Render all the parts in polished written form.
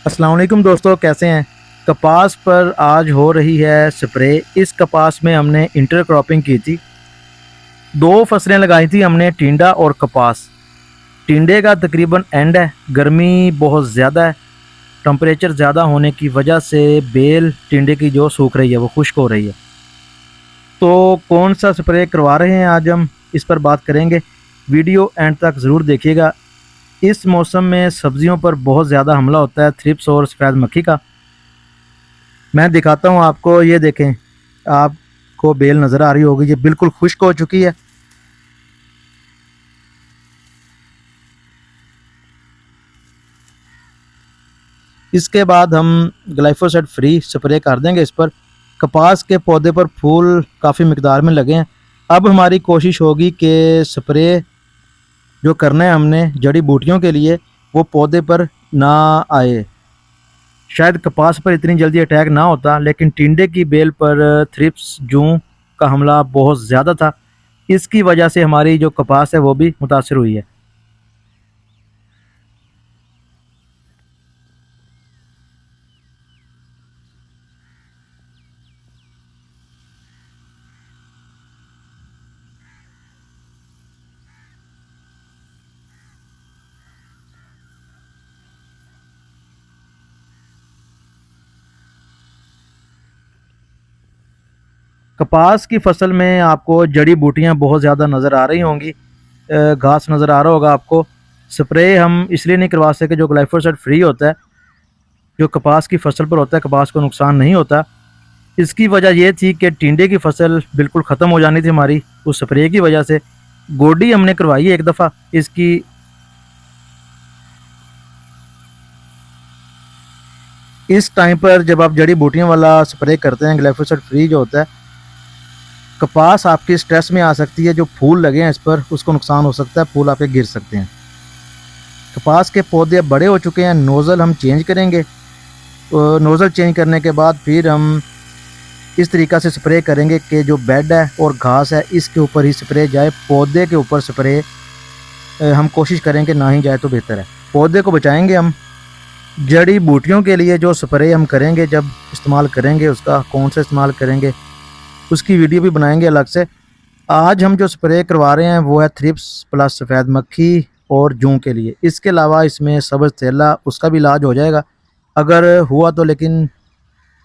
अस्सलाम वालेकुम दोस्तों, कैसे हैं। कपास पर आज हो रही है स्प्रे। इस कपास में हमने इंटरक्रॉपिंग की थी। दो फसलें लगाई थी हमने, टिंडा और कपास। टिंडे का तकरीबन एंड है, गर्मी बहुत ज़्यादा है। टम्परेचर ज़्यादा होने की वजह से बेल टिंडे की जो सूख रही है वो खुश्क हो रही है। तो कौन सा स्प्रे करवा रहे हैं आज हम इस पर बात करेंगे। वीडियो एंड तक ज़रूर देखिएगा। इस मौसम में सब्जियों पर बहुत ज़्यादा हमला होता है थ्रिप्स और सफ़ेद मक्खी का। मैं दिखाता हूँ आपको, ये देखें, आपको बेल नज़र आ रही होगी, ये बिल्कुल खुश्क हो चुकी है। इसके बाद हम ग्लाइफोसेट फ्री स्प्रे कर देंगे इस पर। कपास के पौधे पर फूल काफ़ी मिकदार में लगे हैं। अब हमारी कोशिश होगी कि स्प्रे जो करना है हमने जड़ी बूटियों के लिए, वो पौधे पर ना आए। शायद कपास पर इतनी जल्दी अटैक ना होता, लेकिन टिंडे की बेल पर थ्रिप्स जूं का हमला बहुत ज़्यादा था। इसकी वजह से हमारी जो कपास है वो भी मुतासर हुई है। कपास की फसल में आपको जड़ी बूटियां बहुत ज़्यादा नज़र आ रही होंगी, घास नज़र आ रहा होगा आपको। स्प्रे हम इसलिए नहीं करवा सके, जो ग्लाइफोसेट फ्री होता है, जो कपास की फसल पर होता है, कपास को नुकसान नहीं होता। इसकी वजह यह थी कि टिंडे की फसल बिल्कुल ख़त्म हो जानी थी हमारी उस स्प्रे की वजह से। गोडी हमने करवाई है एक दफ़ा इसकी। इस टाइम पर जब आप जड़ी बूटियों वाला स्प्रे करते हैं, ग्लाइफोसेट फ्री जो होता है, कपास आपकी स्ट्रेस में आ सकती है। जो फूल लगे हैं इस पर, उसको नुकसान हो सकता है, फूल आपके गिर सकते हैं। कपास के पौधे अब बड़े हो चुके हैं, नोज़ल हम चेंज करेंगे। नोज़ल चेंज करने के बाद फिर हम इस तरीक़ा से स्प्रे करेंगे कि जो बेड है और घास है इसके ऊपर ही स्प्रे जाए, पौधे के ऊपर स्प्रे हम कोशिश करेंगे ना ही जाए तो बेहतर है। पौधे को बचाएंगे हम। जड़ी बूटियों के लिए जो स्प्रे हम करेंगे, जब इस्तेमाल करेंगे, उसका कौन सा इस्तेमाल करेंगे उसकी वीडियो भी बनाएंगे अलग से। आज हम जो स्प्रे करवा रहे हैं वो है थ्रिप्स प्लस सफ़ेद मक्खी और जूं के लिए। इसके अलावा इसमें सब्ज़ तेला, उसका भी इलाज हो जाएगा अगर हुआ तो, लेकिन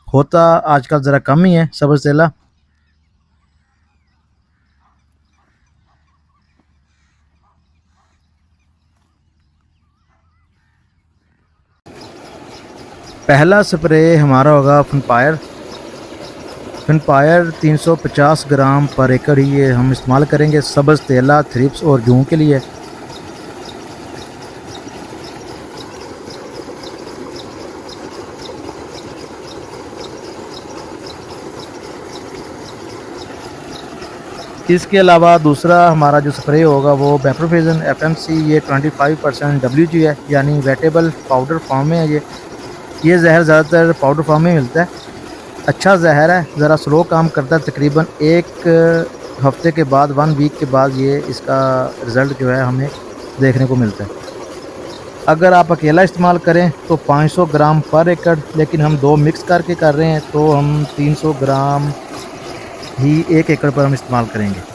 होता आजकल ज़रा कम ही है सब्ज़ तेला। पहला स्प्रे हमारा होगा फनपायर। फनपायर 350 ग्राम पर एकड़ ही ये हम इस्तेमाल करेंगे सब्ज़ तेला, थ्रिप्स और जूं के लिए। इसके अलावा दूसरा हमारा जो स्प्रे होगा वो बेप्रोफेजन FMC, ये 25% WG है, यानी वेटेबल पाउडर फॉर्म में है। ये जहर ज़्यादातर पाउडर फॉर्म में मिलता है। अच्छा जहर है, ज़रा स्लो काम करता है। तकरीबन एक हफ्ते के बाद, 1 वीक के बाद ये इसका रिज़ल्ट जो है हमें देखने को मिलता है। अगर आप अकेला इस्तेमाल करें तो 500 ग्राम पर एकड़, लेकिन हम दो मिक्स करके कर रहे हैं तो हम 300 ग्राम ही एक एकड़ पर हम इस्तेमाल करेंगे।